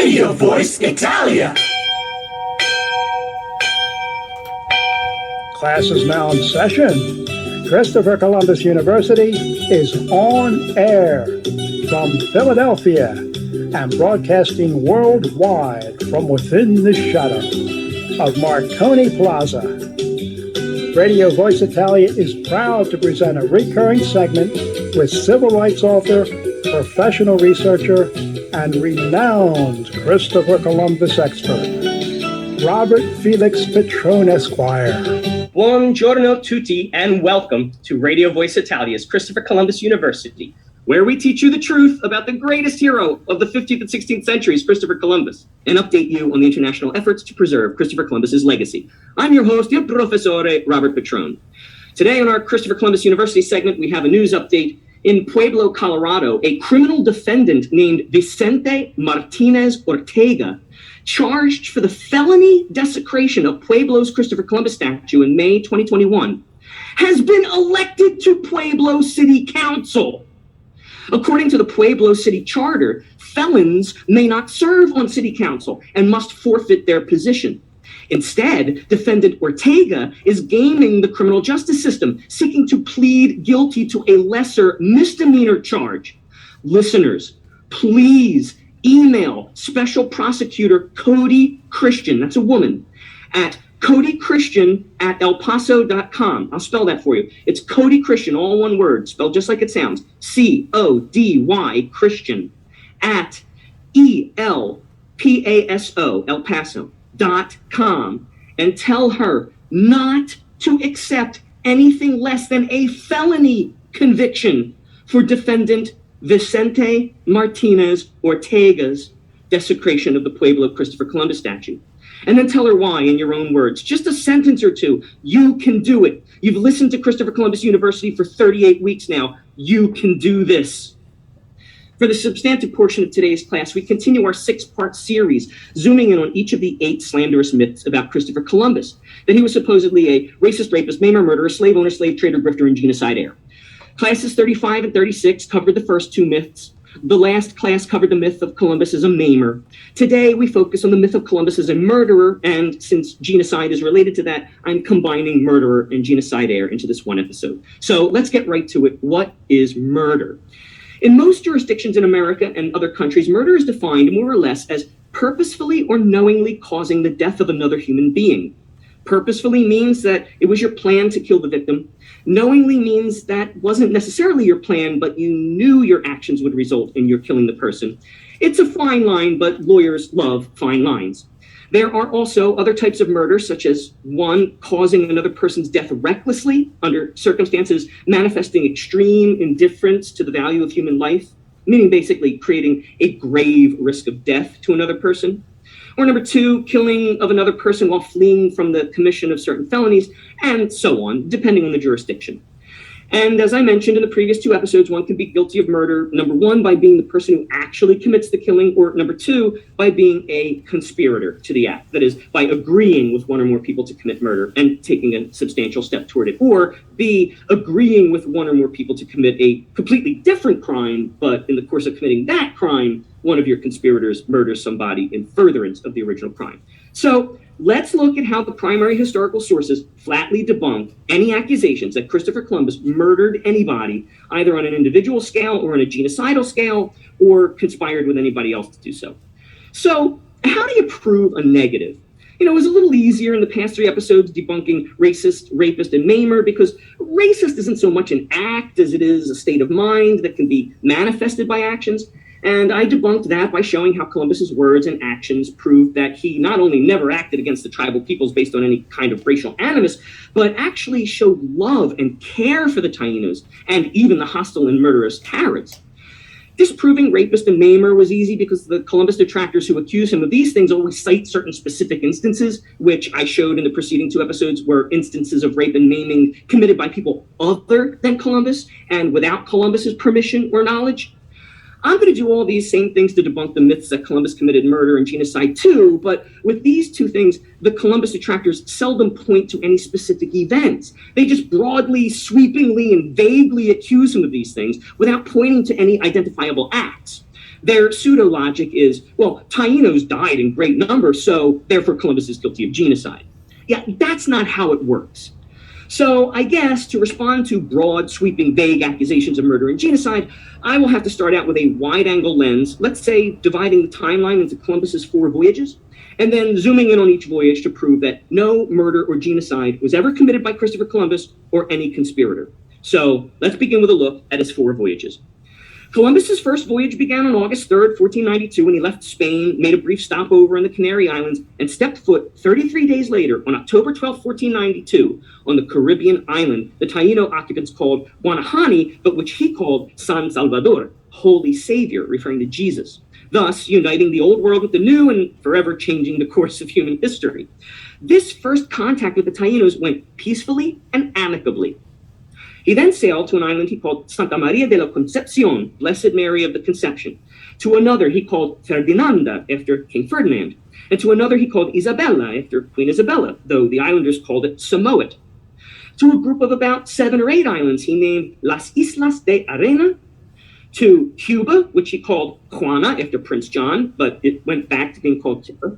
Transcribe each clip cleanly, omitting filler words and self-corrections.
Radio Voice Italia. Class is now in session. Christopher Columbus University is on air from Philadelphia and broadcasting worldwide from within the shadow of Marconi Plaza. Radio Voice Italia is proud to present a recurring segment with civil rights author, professional researcher, and renowned Christopher Columbus expert, Robert Felix Petrone, Esquire. Buongiorno tutti, and welcome to Radio Voice Italia's Christopher Columbus University, where we teach you the truth about the greatest hero of the 15th and 16th centuries, Christopher Columbus, and update you on the international efforts to preserve Christopher Columbus's legacy. I'm your host, your Professore, Robert Petrone. Today on our Christopher Columbus University segment, we have a news update. In Pueblo, Colorado, a criminal defendant named Vicente Martinez Ortega, charged for the felony desecration of Pueblo's Christopher Columbus statue in May 2021, has been elected to Pueblo City Council. According to the Pueblo City Charter, felons may not serve on City Council and must forfeit their position. Instead, defendant Ortega is gaming the criminal justice system, seeking to plead guilty to a lesser misdemeanor charge. Listeners, please email Special Prosecutor Cody Christian, that's a woman, at codychristian@elpaso.com. I'll spell that for you. It's Cody Christian, all one word, spelled just like it sounds, C-O-D-Y Christian, at E-L-P-A-S-O, El Paso.com, and tell her not to accept anything less than a felony conviction for defendant Vicente Martinez Ortega's desecration of the Pueblo Christopher Columbus statue. And then tell her why in your own words. Just a sentence or two. You can do it. You've listened to Christopher Columbus University for 38 weeks now. You can do this. For the substantive portion of today's class, we continue our 6-part series, zooming in on each of the 8 slanderous myths about Christopher Columbus, that he was supposedly a racist, rapist, maimer, murderer, slave owner, slave trader, grifter, and genocidaire. Classes 35 and 36 covered the first 2 myths. The last class covered the myth of Columbus as a maimer. Today, we focus on the myth of Columbus as a murderer, and since genocide is related to that, I'm combining murderer and genocidaire into this one episode. So let's get right to it. What is murder? In most jurisdictions in America and other countries, murder is defined more or less as purposefully or knowingly causing the death of another human being. Purposefully means that it was your plan to kill the victim. Knowingly means that wasn't necessarily your plan, but you knew your actions would result in your killing the person. It's a fine line, but lawyers love fine lines. There are also other types of murder, such as 1, causing another person's death recklessly under circumstances manifesting extreme indifference to the value of human life, meaning basically creating a grave risk of death to another person. Or number 2, killing of another person while fleeing from the commission of certain felonies, and so on, depending on the jurisdiction. And as I mentioned in the previous 2 episodes, one can be guilty of murder, number 1, by being the person who actually commits the killing, or number 2, by being a conspirator to the act. That is, by agreeing with one or more people to commit murder and taking a substantial step toward it. Or B, agreeing with one or more people to commit a completely different crime, but in the course of committing that crime, one of your conspirators murders somebody in furtherance of the original crime. So let's look at how the primary historical sources flatly debunk any accusations that Christopher Columbus murdered anybody, either on an individual scale or on a genocidal scale, or conspired with anybody else to do so. So how do you prove a negative? You know, it was a little easier in the past 3 episodes debunking racist, rapist, and maimer, because racist isn't so much an act as it is a state of mind that can be manifested by actions. And I debunked that by showing how Columbus's words and actions proved that he not only never acted against the tribal peoples based on any kind of racial animus, but actually showed love and care for the Tainos and even the hostile and murderous Caribs. Disproving rapist and maimer was easy because the Columbus detractors who accuse him of these things always cite certain specific instances, which I showed in the preceding 2 episodes were instances of rape and maiming committed by people other than Columbus and without Columbus's permission or knowledge. I'm going to do all these same things to debunk the myths that Columbus committed murder and genocide too, but with these 2 things, the Columbus detractors seldom point to any specific events. They just broadly, sweepingly, and vaguely accuse him of these things without pointing to any identifiable acts. Their pseudo-logic is, well, Tainos died in great numbers, so therefore Columbus is guilty of genocide. Yeah, that's not how it works. So I guess to respond to broad, sweeping, vague accusations of murder and genocide, I will have to start out with a wide-angle lens, let's say dividing the timeline into Columbus's 4 voyages, and then zooming in on each voyage to prove that no murder or genocide was ever committed by Christopher Columbus or any conspirator. So let's begin with a look at his 4 voyages. Columbus's first voyage began on August 3rd, 1492, when he left Spain, made a brief stopover on the Canary Islands, and stepped foot 33 days later on October 12, 1492, on the Caribbean island the Taino occupants called Guanahani, but which he called San Salvador, Holy Savior, referring to Jesus, thus uniting the old world with the new and forever changing the course of human history. This first contact with the Tainos went peacefully and amicably. He then sailed to an island he called Santa Maria de la Concepcion, Blessed Mary of the Conception, to another he called Ferdinanda, after King Ferdinand, and to another he called Isabella, after Queen Isabella, though the islanders called it Samoet. To a group of about 7 or 8 islands he named Las Islas de Arena, to Cuba, which he called Juana, after Prince John, but it went back to being called Cuba,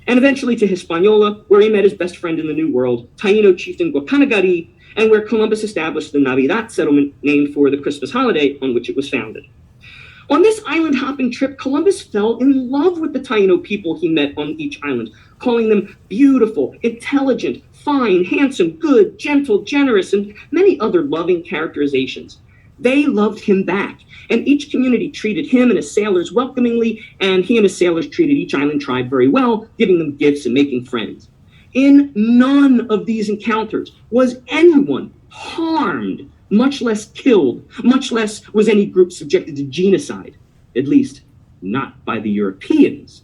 and eventually to Hispaniola, where he met his best friend in the New World, Taino chieftain Guacanagari, and where Columbus established the Navidad settlement named for the Christmas holiday on which it was founded. On this island-hopping trip, Columbus fell in love with the Taino people he met on each island, calling them beautiful, intelligent, fine, handsome, good, gentle, generous, and many other loving characterizations. They loved him back, and each community treated him and his sailors welcomingly, and he and his sailors treated each island tribe very well, giving them gifts and making friends. In none of these encounters was anyone harmed, much less killed, much less was any group subjected to genocide, at least not by the Europeans.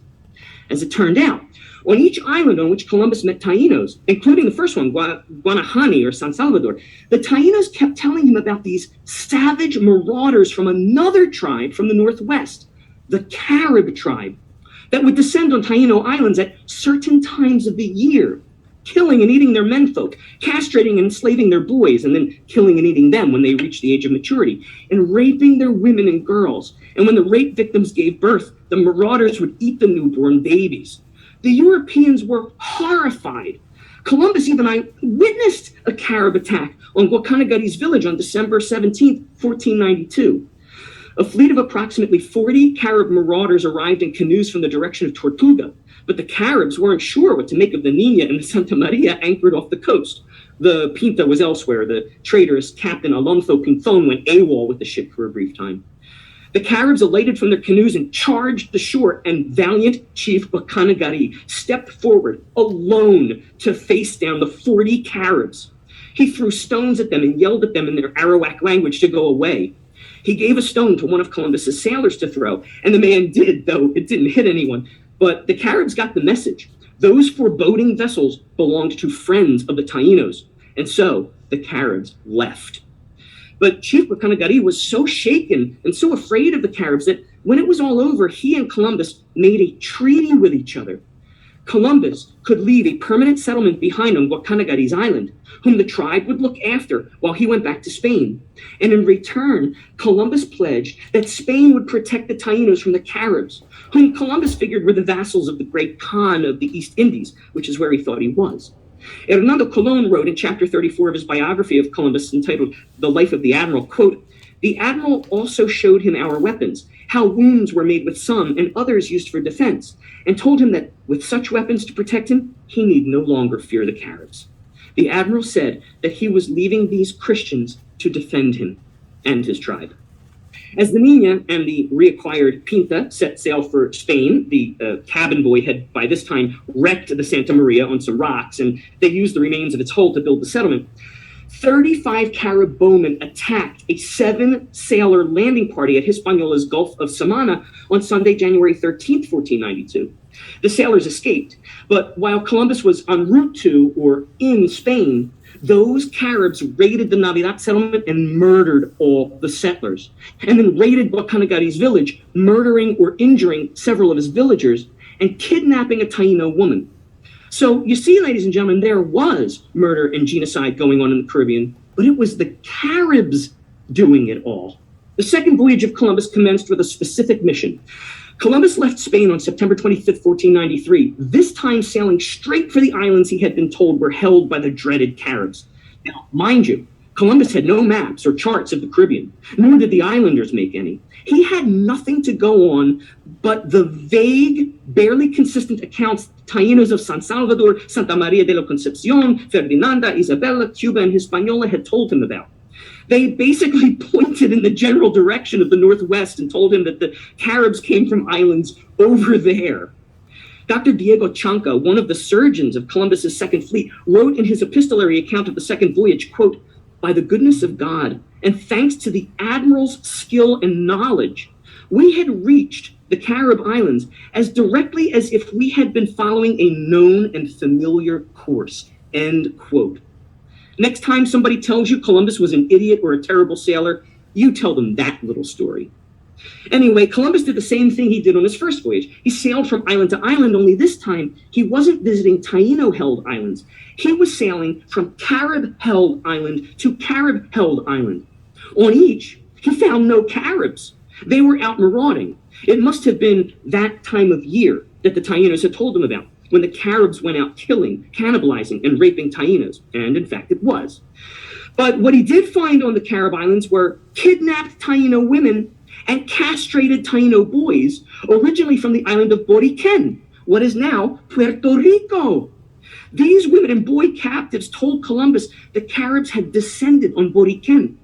As it turned out, on each island on which Columbus met Tainos, including the first one, Guanahani or San Salvador, the Tainos kept telling him about these savage marauders from another tribe from the northwest, the Carib tribe, that would descend on Taino islands at certain times of the year, killing and eating their menfolk, castrating and enslaving their boys, and then killing and eating them when they reached the age of maturity, and raping their women and girls. And when the rape victims gave birth, the marauders would eat the newborn babies. The Europeans were horrified. Columbus even witnessed a Carib attack on Guacanagari's village on December 17, 1492. A fleet of approximately 40 Carib marauders arrived in canoes from the direction of Tortuga, but the Caribs weren't sure what to make of the Nina and the Santa Maria anchored off the coast. The Pinta was elsewhere. The traitorous Captain Alonso Pinzon went AWOL with the ship for a brief time. The Caribs alighted from their canoes and charged the shore, and valiant Chief Guacanagari stepped forward alone to face down the 40 Caribs. He threw stones at them and yelled at them in their Arawak language to go away. He gave a stone to one of Columbus's sailors to throw, and the man did, though it didn't hit anyone. But the Caribs got the message. Those foreboding vessels belonged to friends of the Tainos, and so the Caribs left. But Chief Guacanagari was so shaken and so afraid of the Caribs that when it was all over, he and Columbus made a treaty with each other. Columbus could leave a permanent settlement behind on Guacanagari's island, whom the tribe would look after while he went back to Spain. And in return, Columbus pledged that Spain would protect the Tainos from the Caribs, whom Columbus figured were the vassals of the great Khan of the East Indies, which is where he thought he was. Hernando Colon wrote in chapter 34 of his biography of Columbus, entitled The Life of the Admiral, quote, "The Admiral also showed him our weapons, how wounds were made with some and others used for defense, and told him that with such weapons to protect him, he need no longer fear the Caribs. The Admiral said that he was leaving these Christians to defend him and his tribe." As the Nina and the reacquired Pinta set sail for Spain, the cabin boy had by this time wrecked the Santa Maria on some rocks, and they used the remains of its hull to build the settlement. 35 Carib bowmen attacked a 7-sailor landing party at Hispaniola's Gulf of Samana on Sunday, January 13th, 1492. The sailors escaped, but while Columbus was en route to or in Spain, those Caribs raided the Navidad settlement and murdered all the settlers, and then raided Guacanagari's village, murdering or injuring several of his villagers and kidnapping a Taino woman. So you see, ladies and gentlemen, there was murder and genocide going on in the Caribbean, but it was the Caribs doing it all. The second voyage of Columbus commenced with a specific mission. Columbus left Spain on September 25th, 1493, this time sailing straight for the islands he had been told were held by the dreaded Caribs. Now, mind you, Columbus had no maps or charts of the Caribbean, nor did the islanders make any. He had nothing to go on but the vague, barely consistent accounts Taínos of San Salvador, Santa Maria de la Concepcion, Ferdinanda, Isabella, Cuba, and Hispaniola had told him about. They basically pointed in the general direction of the Northwest and told him that the Caribs came from islands over there. Dr. Diego Chanca, one of the surgeons of Columbus's Second Fleet, wrote in his epistolary account of the second voyage, quote, "By the goodness of God, and thanks to the admiral's skill and knowledge, we had reached the Carib Islands as directly as if we had been following a known and familiar course," end quote. Next time somebody tells you Columbus was an idiot or a terrible sailor, you tell them that little story. Anyway, Columbus did the same thing he did on his first voyage. He sailed from island to island, only this time he wasn't visiting Taino-held islands. He was sailing from Carib-held island to Carib-held island. On each, he found no Caribs. They were out marauding. It must have been that time of year that the Taínos had told him about, when the Caribs went out killing, cannibalizing, and raping Taínos. And in fact, it was. But what he did find on the Carib Islands were kidnapped Taíno women and castrated Taíno boys, originally from the island of Boriken, what is now Puerto Rico. These women and boy captives told Columbus the Caribs had descended on Boriken,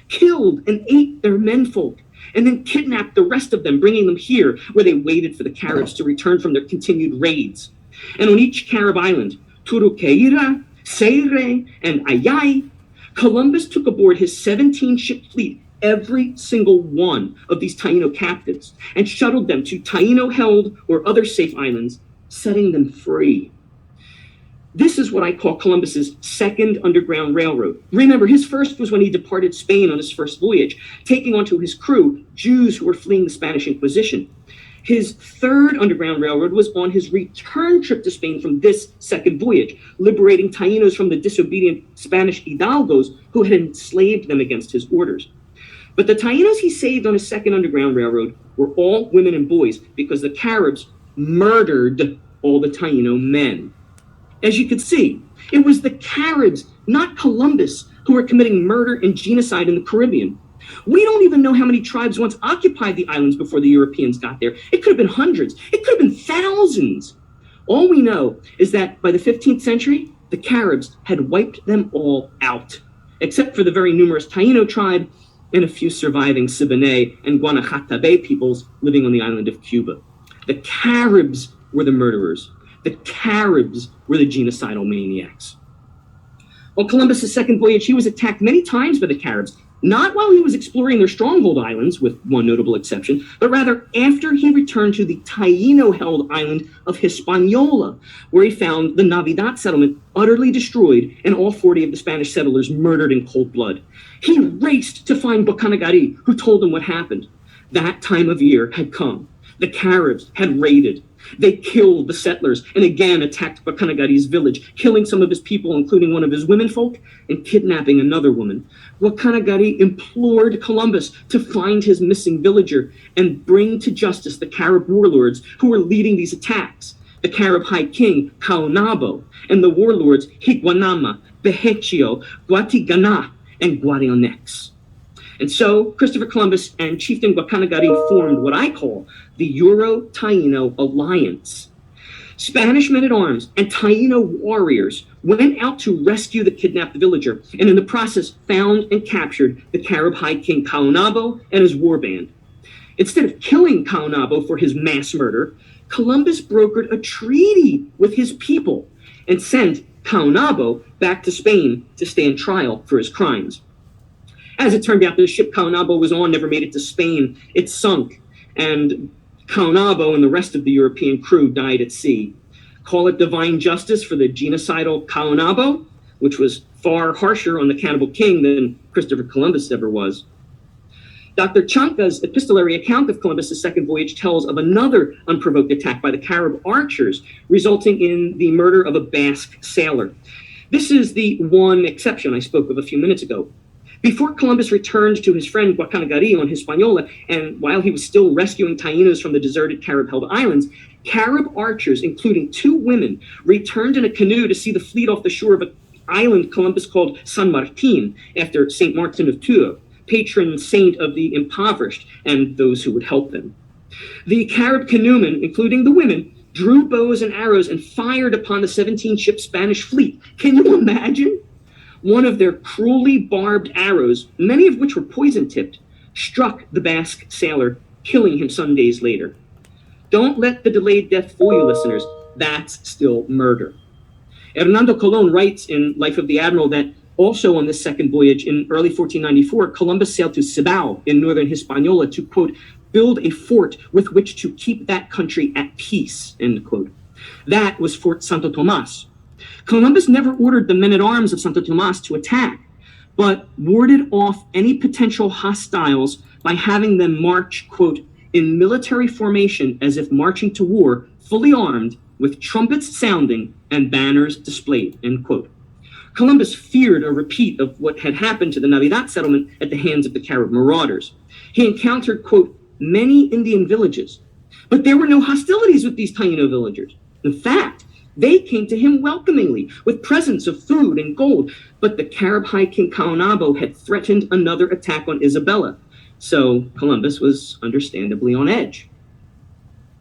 killed and ate their menfolk, and then kidnapped the rest of them, bringing them here, where they waited for the Caribs to return from their continued raids. And on each Carib island, Turuqueira, Seyre, and Ayay, Columbus took aboard his 17-ship fleet every single one of these Taino captives and shuttled them to Taino-held or other safe islands, setting them free. This is what I call Columbus's second underground railroad. Remember, his first was when he departed Spain on his first voyage, taking onto his crew Jews who were fleeing the Spanish Inquisition. His third underground railroad was on his return trip to Spain from this second voyage, liberating Taínos from the disobedient Spanish hidalgos who had enslaved them against his orders. But the Taínos he saved on his second underground railroad were all women and boys, because the Caribs murdered all the Taíno men. As you could see, it was the Caribs, not Columbus, who were committing murder and genocide in the Caribbean. We don't even know how many tribes once occupied the islands before the Europeans got there. It could have been hundreds. It could have been thousands. All we know is that by the 15th century, the Caribs had wiped them all out, except for the very numerous Taino tribe and a few surviving Siboney and Guanajuato peoples living on the island of Cuba. The Caribs were the murderers. The Caribs were the genocidal maniacs. On Columbus's second voyage, he was attacked many times by the Caribs, not while he was exploring their stronghold islands, with one notable exception, but rather after he returned to the Taino-held island of Hispaniola, where he found the Navidad settlement utterly destroyed and all 40 of the Spanish settlers murdered in cold blood. He raced to find Bocanagari, who told him what happened. That time of year had come. The Caribs had raided. They killed the settlers and again attacked Bocanagari's village, killing some of his people, including one of his womenfolk, and kidnapping another woman. Bocanagari implored Columbus to find his missing villager and bring to justice the Carib warlords who were leading these attacks. The Carib High King, Caonabo, and the warlords Higuanama, Behechio, Guatigana, and Guarionex. And so Christopher Columbus and Chieftain Bocanagari formed what I call the Euro-Taino Alliance. Spanish men-at-arms and Taino warriors went out to rescue the kidnapped villager, and in the process found and captured the Carib High King Caonabo and his warband. Instead of killing Caonabo for his mass murder, Columbus brokered a treaty with his people and sent Caonabo back to Spain to stand trial for his crimes. As it turned out, the ship Caonabo was on never made it to Spain. It sunk, and Caonabo and the rest of the European crew died at sea. Call it divine justice for the genocidal Caonabo, which was far harsher on the cannibal king than Christopher Columbus ever was. Dr. Chanca's epistolary account of Columbus's second voyage tells of another unprovoked attack by the Carib archers, resulting in the murder of a Basque sailor. This is the one exception I spoke of a few minutes ago. Before Columbus returned to his friend Guacanagari on Hispaniola, and while he was still rescuing Tainos from the deserted Carib-held islands, Carib archers, including 2 women, returned in a canoe to see the fleet off the shore of an island Columbus called San Martin, after St. Martin of Tours, patron saint of the impoverished and those who would help them. The Carib canoemen, including the women, drew bows and arrows and fired upon the 17-ship Spanish fleet. Can you imagine? One of their cruelly barbed arrows, many of which were poison-tipped, struck the Basque sailor, killing him some days later. Don't let the delayed death fool you, listeners. That's still murder. Hernando Colon writes in Life of the Admiral that also on this second voyage in early 1494, Columbus sailed to Cibao in northern Hispaniola to, quote, build a fort with which to keep that country at peace, end quote. That was Fort Santo Tomas. Columbus never ordered the men-at-arms of Santo Tomas to attack, but warded off any potential hostiles by having them march, quote, in military formation as if marching to war, fully armed, with trumpets sounding and banners displayed, end quote. Columbus feared a repeat of what had happened to the Navidad settlement at the hands of the Carib marauders. He encountered, quote, many Indian villages, but there were no hostilities with these Taino villagers. In fact, they came to him welcomingly with presents of food and gold, but the Carib High King Caonabo had threatened another attack on Isabella, so Columbus was understandably on edge.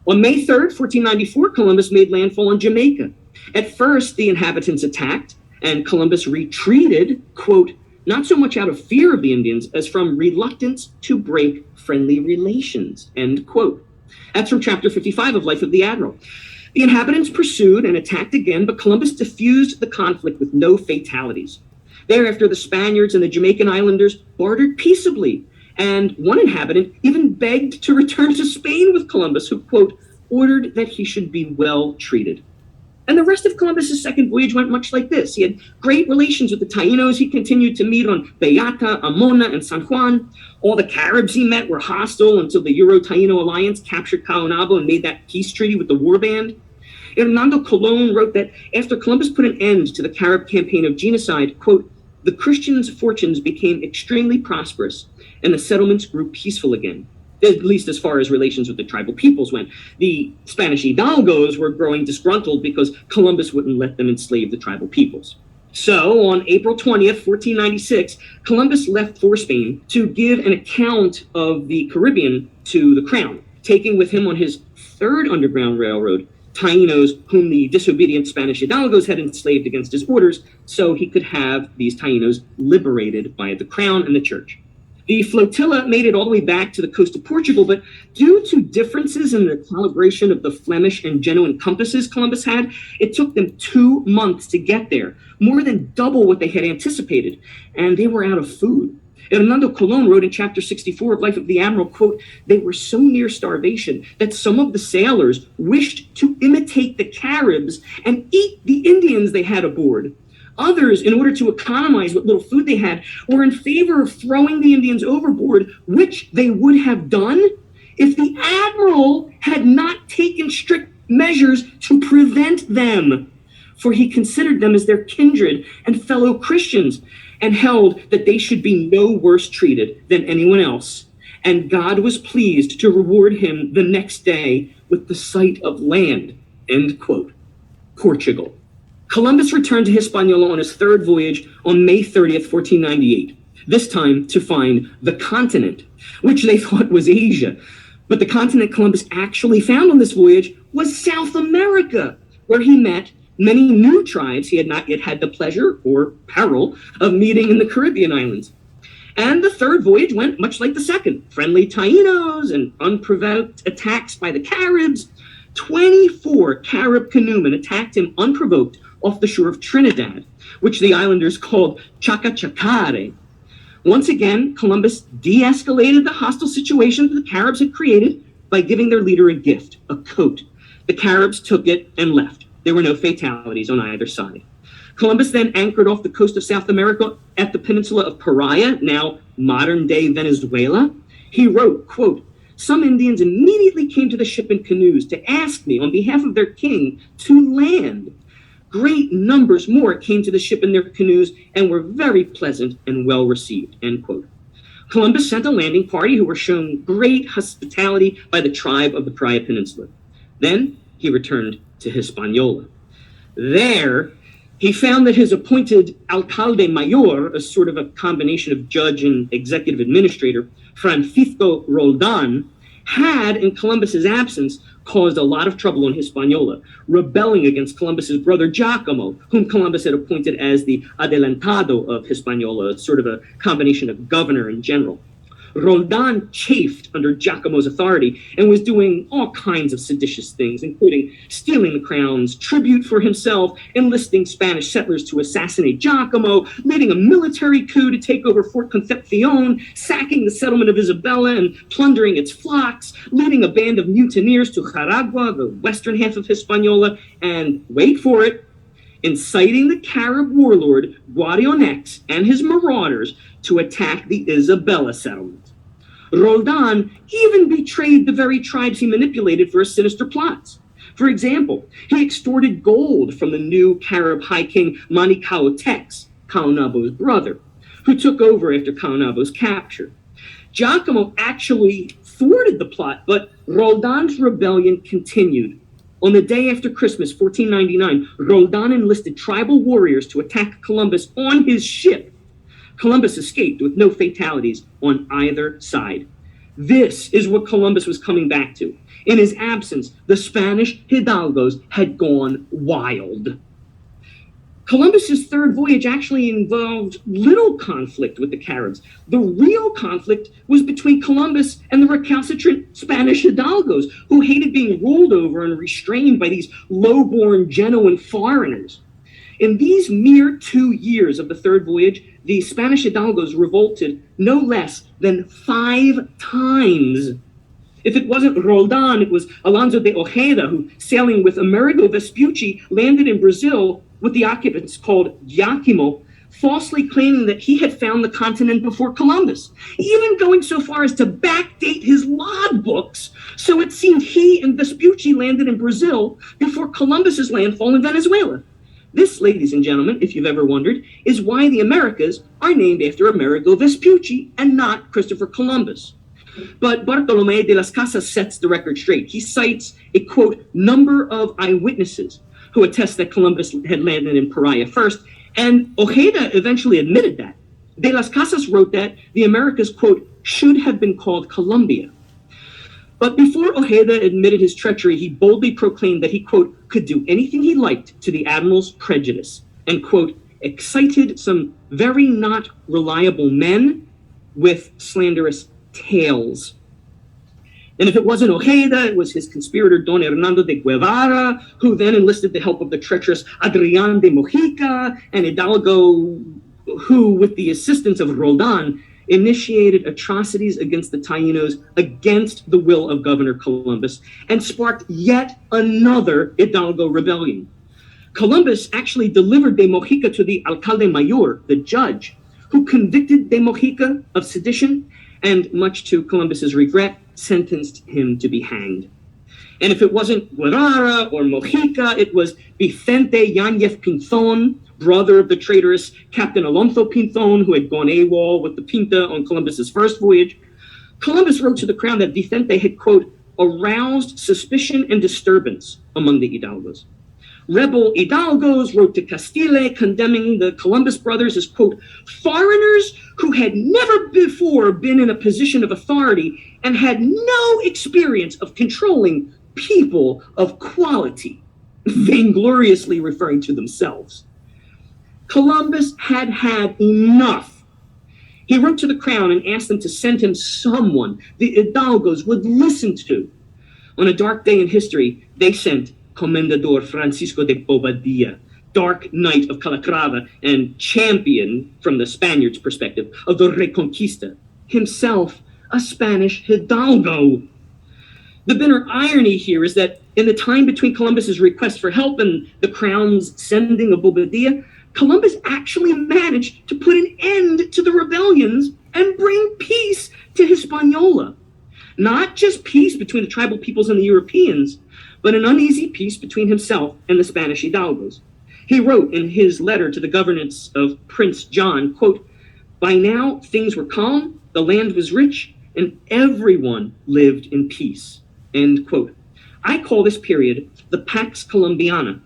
On May 3rd, 1494, Columbus made landfall on Jamaica. At first, the inhabitants attacked, and Columbus retreated, quote, not so much out of fear of the Indians as from reluctance to break friendly relations, end quote. That's from chapter 55 of Life of the Admiral. The inhabitants pursued and attacked again, but Columbus diffused the conflict with no fatalities. Thereafter, the Spaniards and the Jamaican islanders bartered peaceably, and one inhabitant even begged to return to Spain with Columbus, who, quote, ordered that he should be well treated. And the rest of Columbus's second voyage went much like this. He had great relations with the Tainos. He continued to meet on Beata, Amona, and San Juan. All the Caribs he met were hostile until the Euro-Taino alliance captured Caonabo and made that peace treaty with the warband. Hernando Colon wrote that after Columbus put an end to the Carib campaign of genocide, quote, the Christians' fortunes became extremely prosperous and the settlements grew peaceful again, at least as far as relations with the tribal peoples went. The Spanish hidalgos were growing disgruntled because Columbus wouldn't let them enslave the tribal peoples. So on April 20th, 1496, Columbus left for Spain to give an account of the Caribbean to the crown, taking with him on his third underground railroad Tainos whom the disobedient Spanish hidalgos had enslaved against his orders, so he could have these Tainos liberated by the crown and the church. The flotilla made it all the way back to the coast of Portugal, but due to differences in the calibration of the Flemish and Genoan compasses Columbus had, it took them 2 months to get there, more than double what they had anticipated, and they were out of food. Hernando Colon wrote in chapter 64 of Life of the Admiral, quote, they were so near starvation that some of the sailors wished to imitate the Caribs and eat the Indians they had aboard. Others, in order to economize what little food they had, were in favor of throwing the Indians overboard, which they would have done if the admiral had not taken strict measures to prevent them. For he considered them as their kindred and fellow Christians, and held that they should be no worse treated than anyone else. And God was pleased to reward him the next day with the sight of land, end quote. Portugal. Columbus returned to Hispaniola on his third voyage on May 30th, 1498, this time to find the continent, which they thought was Asia. But the continent Columbus actually found on this voyage was South America, where he met many new tribes he had not yet had the pleasure or peril of meeting in the Caribbean islands. And the third voyage went much like the second. Friendly Tainos and unprovoked attacks by the Caribs. 24 Carib canoemen attacked him unprovoked off the shore of Trinidad, which the islanders called Chacachacare. Once again, Columbus de-escalated the hostile situation that the Caribs had created by giving their leader a gift, a coat. The Caribs took it and left. There were no fatalities on either side. Columbus then anchored off the coast of South America at the peninsula of Paria, now modern-day Venezuela. He wrote, quote, some Indians immediately came to the ship in canoes to ask me on behalf of their king to land. Great numbers more came to the ship in their canoes and were very pleasant and well received, end quote. Columbus sent a landing party who were shown great hospitality by the tribe of the Paria Peninsula. Then he returned to Hispaniola. There, he found that his appointed alcalde mayor, a sort of a combination of judge and executive administrator, Francisco Roldan, had, in Columbus's absence, caused a lot of trouble in Hispaniola, rebelling against Columbus's brother Giacomo, whom Columbus had appointed as the adelantado of Hispaniola, sort of a combination of governor and general. Roldan chafed under Giacomo's authority and was doing all kinds of seditious things, including stealing the crown's tribute for himself, enlisting Spanish settlers to assassinate Giacomo, leading a military coup to take over Fort Concepcion, sacking the settlement of Isabella and plundering its flocks, leading a band of mutineers to Jaragua, the western half of Hispaniola, and, wait for it, inciting the Carib warlord Guarionex and his marauders to attack the Isabella settlement. Roldan even betrayed the very tribes he manipulated for his sinister plots. For example, he extorted gold from the new Carib high king Manicao Tex, Caonabo's brother, who took over after Caonabo's capture. Giacomo actually thwarted the plot, but Roldan's rebellion continued. On the day after Christmas, 1499, Roldan enlisted tribal warriors to attack Columbus on his ship. Columbus escaped with no fatalities on either side. This is what Columbus was coming back to. In his absence, the Spanish hidalgos had gone wild. Columbus's third voyage actually involved little conflict with the Caribs. The real conflict was between Columbus and the recalcitrant Spanish hidalgos, who hated being ruled over and restrained by these low-born Genoan foreigners. In these mere 2 years of the third voyage, the Spanish hidalgos revolted no less than 5 times. If it wasn't Roldan, it was Alonso de Ojeda, who, sailing with Amerigo Vespucci, landed in Brazil with the occupants called Giacomo, falsely claiming that he had found the continent before Columbus, even going so far as to backdate his logbooks, so it seemed he and Vespucci landed in Brazil before Columbus's landfall in Venezuela. This, ladies and gentlemen, if you've ever wondered, is why the Americas are named after Amerigo Vespucci and not Christopher Columbus. But Bartolomé de las Casas sets the record straight. He cites a, quote, number of eyewitnesses who attest that Columbus had landed in Paria first, and Ojeda eventually admitted that. De las Casas wrote that the Americas, quote, should have been called Colombia. But before Ojeda admitted his treachery, he boldly proclaimed that he, quote, could do anything he liked to the admiral's prejudice, and, quote, excited some very not reliable men with slanderous tales. And if it wasn't Ojeda, it was his conspirator Don Hernando de Guevara, who then enlisted the help of the treacherous Adrián de Mojica, and Hidalgo, who, with the assistance of Roldan, initiated atrocities against the Taínos against the will of Governor Columbus and sparked yet another Hidalgo rebellion. Columbus actually delivered de Mojica to the alcalde mayor, the judge, who convicted de Mojica of sedition and, much to Columbus's regret, sentenced him to be hanged. And if it wasn't Guevara or Mojica, it was Vicente Yáñez Pinzón, brother of the traitorous Captain Alonso Pinzón, who had gone AWOL with the Pinta on Columbus's first voyage. Columbus wrote to the crown that Vicente had, quote, aroused suspicion and disturbance among the Hidalgos. Rebel Hidalgos wrote to Castile condemning the Columbus brothers as, quote, foreigners who had never before been in a position of authority and had no experience of controlling people of quality, vaingloriously referring to themselves. Columbus had had enough. He wrote to the crown and asked them to send him someone the Hidalgos would listen to. On a dark day in history, they sent Comendador Francisco de Bobadilla, Dark Knight of Calatrava and champion, from the Spaniards' perspective, of the Reconquista, himself a Spanish Hidalgo. The bitter irony here is that in the time between Columbus's request for help and the crown's sending of Bobadilla, Columbus actually managed to put an end to the rebellions and bring peace to Hispaniola. Not just peace between the tribal peoples and the Europeans, but an uneasy peace between himself and the Spanish Hidalgos. He wrote in his letter to the governance of Prince John, quote, "By now things were calm, the land was rich, and everyone lived in peace," end quote. I call this period the Pax Columbiana.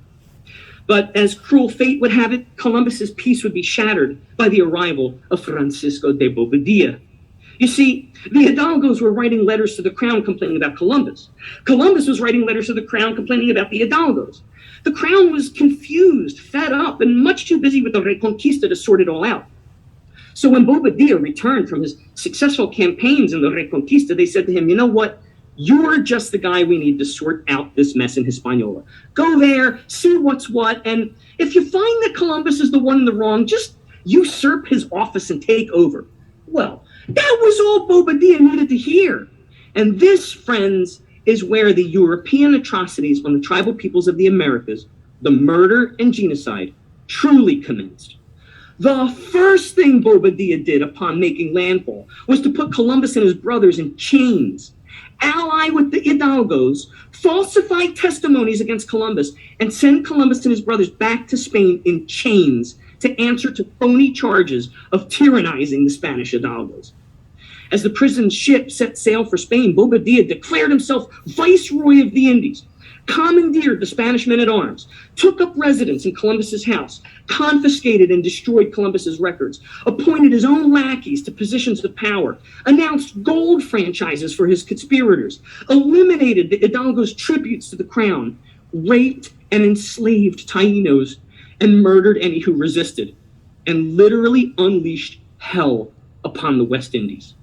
But as cruel fate would have it, Columbus's peace would be shattered by the arrival of Francisco de Bobadilla. You see, the Hidalgos were writing letters to the crown complaining about Columbus. Columbus was writing letters to the crown complaining about the Hidalgos. The crown was confused, fed up, and much too busy with the Reconquista to sort it all out. So when Bobadilla returned from his successful campaigns in the Reconquista, they said to him, "You know what? You're just the guy we need to sort out this mess in Hispaniola. Go there, see what's what, and if you find that Columbus is the one in the wrong, just usurp his office and take over." Well, that was all Bobadilla needed to hear. And this, friends, is where the European atrocities on the tribal peoples of the Americas, the murder and genocide, truly commenced. The first thing Bobadilla did upon making landfall was to put Columbus and his brothers in chains, ally with the Hidalgos, falsify testimonies against Columbus, and send Columbus and his brothers back to Spain in chains to answer to phony charges of tyrannizing the Spanish Hidalgos. As the prison ship set sail for Spain, Bobadilla declared himself Viceroy of the Indies, commandeered the Spanish men-at-arms, took up residence in Columbus's house, confiscated and destroyed Columbus's records, appointed his own lackeys to positions of power, announced gold franchises for his conspirators, eliminated the Hidalgos' tributes to the crown, raped and enslaved Taínos, and murdered any who resisted, and literally unleashed hell upon the West Indies.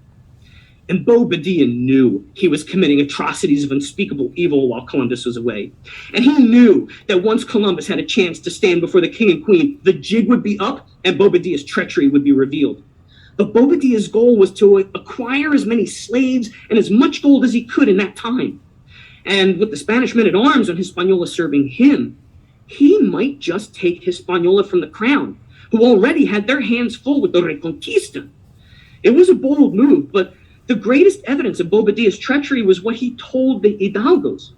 And Bobadilla knew he was committing atrocities of unspeakable evil while Columbus was away. And he knew that once Columbus had a chance to stand before the king and queen, the jig would be up and Bobadilla's treachery would be revealed. But Bobadilla's goal was to acquire as many slaves and as much gold as he could in that time. And with the Spanish men-at-arms on Hispaniola serving him, he might just take Hispaniola from the crown, who already had their hands full with the Reconquista. It was a bold move, but the greatest evidence of Bobadilla's treachery was what he told the Hidalgos.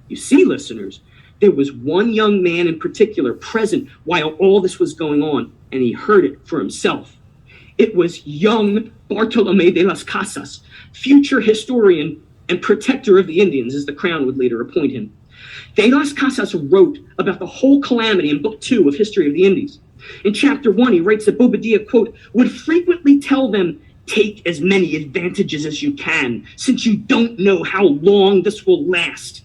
You see, listeners, there was one young man in particular present while all this was going on, and he heard it for himself. It was young Bartolomé de las Casas, future historian and protector of the Indians, as the crown would later appoint him. De las Casas wrote about the whole calamity in Book 2 of History of the Indies. In Chapter 1, he writes that Bobadilla, quote, would frequently tell them, "Take as many advantages as you can, since you don't know how long this will last."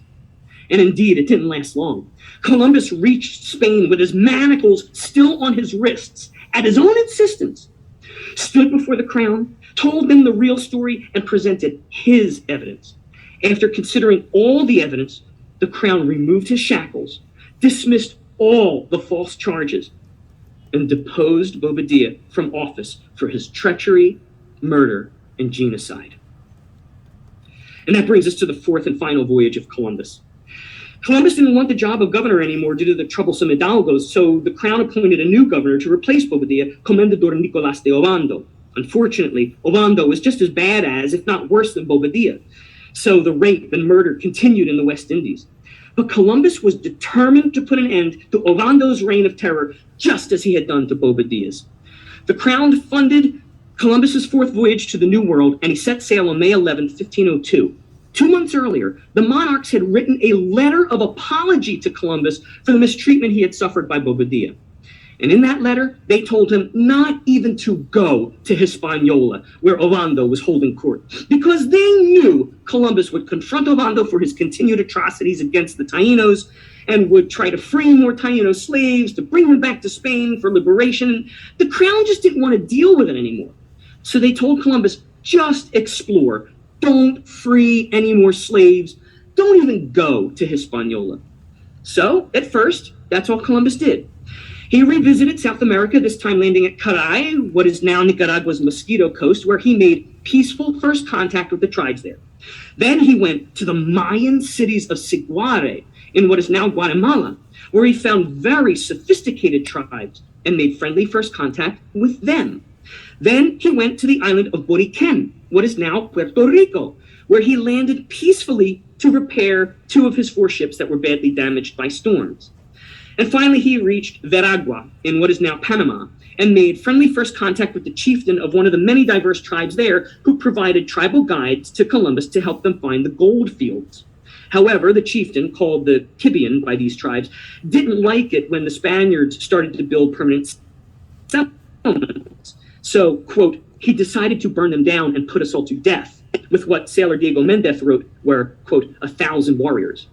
And indeed, it didn't last long. Columbus reached Spain with his manacles still on his wrists, at his own insistence, stood before the crown, told them the real story, and presented his evidence. After considering all the evidence, the crown removed his shackles, dismissed all the false charges, and deposed Bobadilla from office for his treachery, murder, and genocide. And that brings us to the fourth and final voyage of Columbus. Columbus didn't want the job of governor anymore due to the troublesome Hidalgos, so the crown appointed a new governor to replace Bobadilla, Comendador Nicolás de Ovando. Unfortunately, Ovando was just as bad as, if not worse than Bobadilla, so the rape and murder continued in the West Indies. But Columbus was determined to put an end to Ovando's reign of terror, just as he had done to Bobadilla's. The crown funded Columbus's fourth voyage to the New World, and he set sail on May 11, 1502. 2 months earlier, the monarchs had written a letter of apology to Columbus for the mistreatment he had suffered by Bobadilla. And in that letter, they told him not even to go to Hispaniola, where Ovando was holding court, because they knew Columbus would confront Ovando for his continued atrocities against the Taínos and would try to free more Taíno slaves to bring them back to Spain for liberation. The crown just didn't want to deal with it anymore. So they told Columbus, just explore. Don't free any more slaves. Don't even go to Hispaniola. So, at first, that's all Columbus did. He revisited South America, this time landing at Caray, what is now Nicaragua's Mosquito Coast, where he made peaceful first contact with the tribes there. Then he went to the Mayan cities of Siguare, in what is now Guatemala, where he found very sophisticated tribes and made friendly first contact with them. Then he went to the island of Boriquen, what is now Puerto Rico, where he landed peacefully to repair 2 of his 4 ships that were badly damaged by storms. And finally, he reached Veragua in what is now Panama and made friendly first contact with the chieftain of one of the many diverse tribes there who provided tribal guides to Columbus to help them find the gold fields. However, the chieftain, called the Kibian by these tribes, didn't like it when the Spaniards started to build permanent settlements. So, quote, he decided to burn them down and put us all to death, with what sailor Diego Mendez wrote were, quote, 1,000 warriors.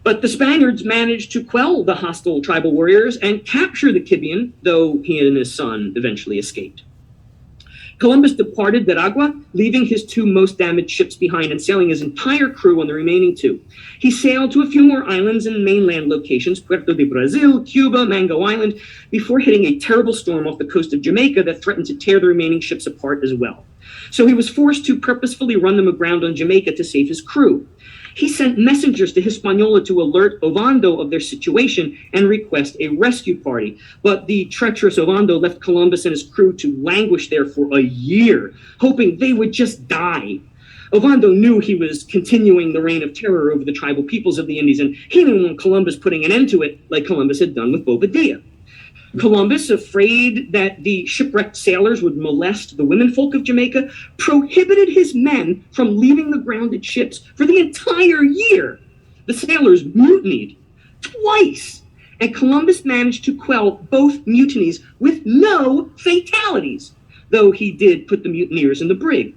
But the Spaniards managed to quell the hostile tribal warriors and capture the Kibian, though he and his son eventually escaped. Columbus departed Veragua, leaving his two most damaged ships behind and sailing his entire crew on the remaining two. He sailed to a few more islands and mainland locations, Puerto de Brazil, Cuba, Mango Island, before hitting a terrible storm off the coast of Jamaica that threatened to tear the remaining ships apart as well. So he was forced to purposefully run them aground on Jamaica to save his crew. He sent messengers to Hispaniola to alert Ovando of their situation and request a rescue party. But the treacherous Ovando left Columbus and his crew to languish there for a year, hoping they would just die. Ovando knew he was continuing the reign of terror over the tribal peoples of the Indies, and he didn't want Columbus putting an end to it like Columbus had done with Bobadilla. Columbus, afraid that the shipwrecked sailors would molest the womenfolk of Jamaica, prohibited his men from leaving the grounded ships for the entire year. The sailors mutinied twice, and Columbus managed to quell both mutinies with no fatalities, though he did put the mutineers in the brig.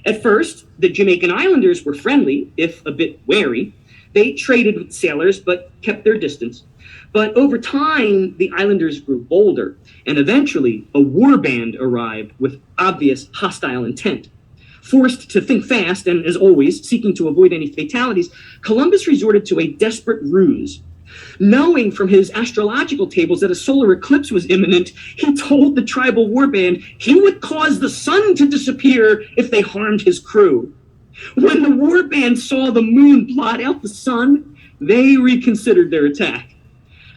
At first, the Jamaican islanders were friendly, if a bit wary. They traded with sailors, but kept their distance. But over time, the islanders grew bolder, and eventually a war band arrived with obvious hostile intent. Forced to think fast, and as always, seeking to avoid any fatalities, Columbus resorted to a desperate ruse. Knowing from his astrological tables that a solar eclipse was imminent, he told the tribal warband he would cause the sun to disappear if they harmed his crew. When the warband saw the moon blot out the sun, they reconsidered their attack.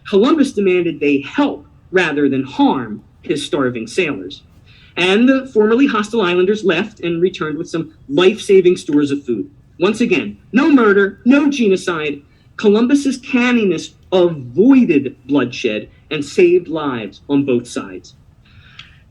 Columbus demanded they help rather than harm his starving sailors. And the formerly hostile islanders left and returned with some life-saving stores of food. Once again, no murder, no genocide. Columbus's canniness avoided bloodshed and saved lives on both sides.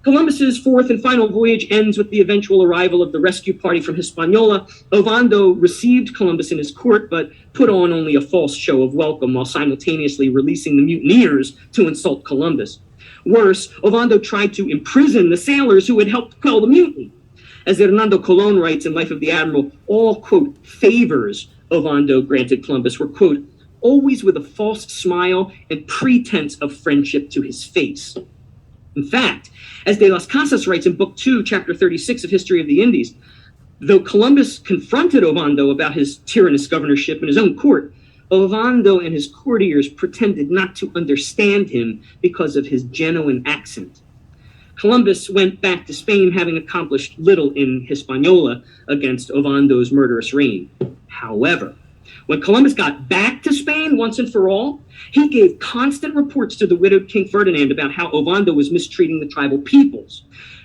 Columbus's fourth and final voyage ends with the eventual arrival of the rescue party from Hispaniola. Ovando received Columbus in his court, but put on only a false show of welcome while simultaneously releasing the mutineers to insult Columbus. Worse, Ovando tried to imprison the sailors who had helped quell the mutiny. As Hernando Colon writes in Life of the Admiral, all, quote, favors Ovando granted Columbus were, quote, always with a false smile and pretense of friendship to his face. In fact, as De las Casas writes in Book 2, Chapter 36 of History of the Indies, though Columbus confronted Ovando about his tyrannous governorship in his own court, Ovando and his courtiers pretended not to understand him because of his genuine accent. Columbus went back to Spain having accomplished little in Hispaniola against Ovando's murderous reign. However, when Columbus got back to Spain once and for all, he gave constant reports to the widowed King Ferdinand about how Ovando was mistreating the tribal peoples.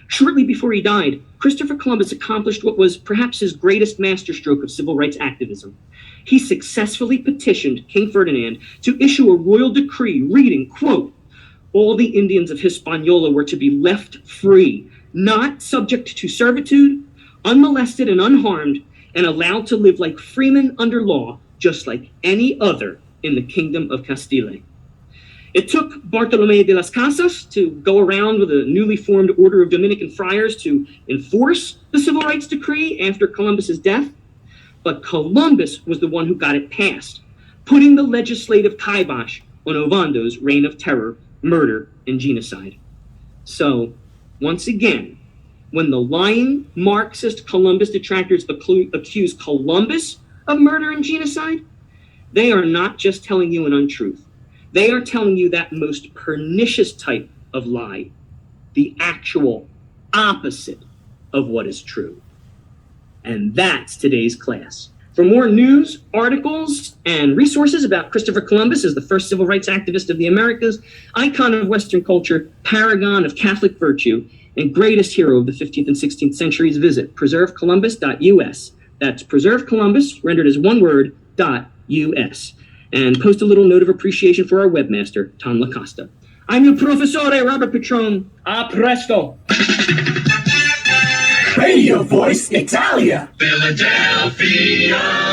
Shortly before he died, Christopher Columbus accomplished what was perhaps his greatest masterstroke of civil rights activism. He successfully petitioned King Ferdinand to issue a royal decree reading, quote, all the Indians of Hispaniola were to be left free, not subject to servitude, unmolested and unharmed, and allowed to live like freemen under law, just like any other in the kingdom of Castile. It took Bartolomé de las Casas to go around with a newly formed order of Dominican friars to enforce the civil rights decree after Columbus's death, but Columbus was the one who got it passed, putting the legislative kibosh on Ovando's reign of terror, murder, and genocide. So, once again, when the lying Marxist Columbus detractors accuse Columbus of murder and genocide, they are not just telling you an untruth. They are telling you that most pernicious type of lie, the actual opposite of what is true. And that's today's class. For more news, articles, and resources about Christopher Columbus as the first civil rights activist of the Americas, icon of Western culture, paragon of Catholic virtue, and greatest hero of the 15th and 16th centuries, visit preservecolumbus.us. That's preservecolumbus, rendered as one word, .us. and post a little note of appreciation for our webmaster, Tom LaCosta. I'm your Professore, Robert Petrone. A presto. Radio Voice Italia. Philadelphia.